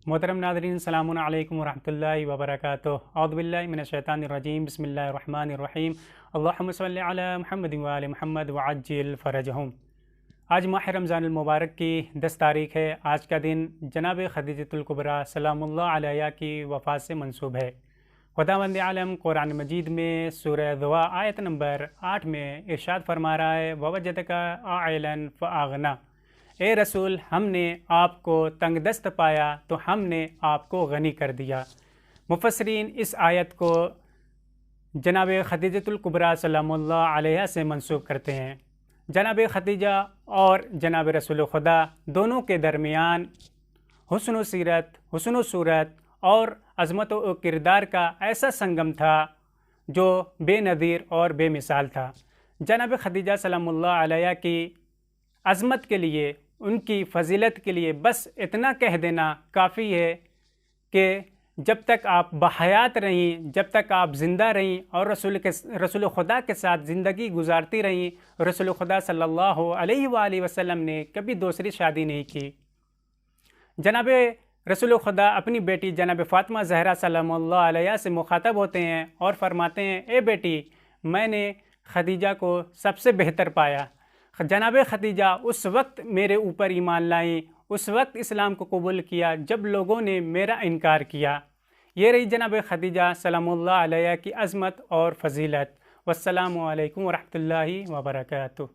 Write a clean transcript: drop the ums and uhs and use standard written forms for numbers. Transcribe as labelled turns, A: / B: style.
A: محترم ناظرین السلام علیکم ورحمۃ اللہ وبرکاتہ۔ اعوذ باللہ من الشیطان الرجیم، بسم اللہ الرحمن الرحیم، اللہم صلی علی محمد وآل محمد وعجل فرجہم۔ آج ماہ رمضان المبارک کی 10 تاریخ ہے۔ آج کا دن جناب خدیجۃ الکبریٰ سلام اللہ علیہا کی وفات سے منسوب ہے۔ خداوند عالم قرآن مجید میں سورہ دعا آیت نمبر 8 میں ارشاد فرما رہا ہے، وَوَجَدَكَ عَائِلًا فَأَغْنَىٰ۔ اے رسول، ہم نے آپ کو تنگ دست پایا تو ہم نے آپ کو غنی کر دیا۔ مفسرین اس آیت کو جناب خدیجۃ الکبریٰ سلام اللہ علیہا سے منسوب کرتے ہیں۔ جناب خدیجہ اور جناب رسول خدا دونوں کے درمیان حسن و سیرت، حسن و صورت اور عظمت و کردار کا ایسا سنگم تھا جو بے نظیر اور بے مثال تھا۔ جناب خدیجہ سلام اللہ علیہا کی عظمت کے لیے، ان کی فضیلت کے لیے بس اتنا کہہ دینا کافی ہے کہ جب تک آپ بحیات رہیں، جب تک آپ زندہ رہیں اور رسول خدا کے ساتھ زندگی گزارتی رہیں، رسول خدا صلی اللہ علیہ وآلہ وسلم نے کبھی دوسری شادی نہیں کی۔ جناب رسول خدا اپنی بیٹی جناب فاطمہ زہرا سلام اللہ علیہا سے مخاطب ہوتے ہیں اور فرماتے ہیں، اے بیٹی، میں نے خدیجہ کو سب سے بہتر پایا۔ جناب خدیجہ اس وقت میرے اوپر ایمان لائیں، اس وقت اسلام کو قبول کیا جب لوگوں نے میرا انکار کیا۔ یہ رہی جناب خدیجہ سلام اللہ علیہا کی عظمت اور فضیلت۔ والسلام علیکم ورحمۃ اللہ وبرکاتہ۔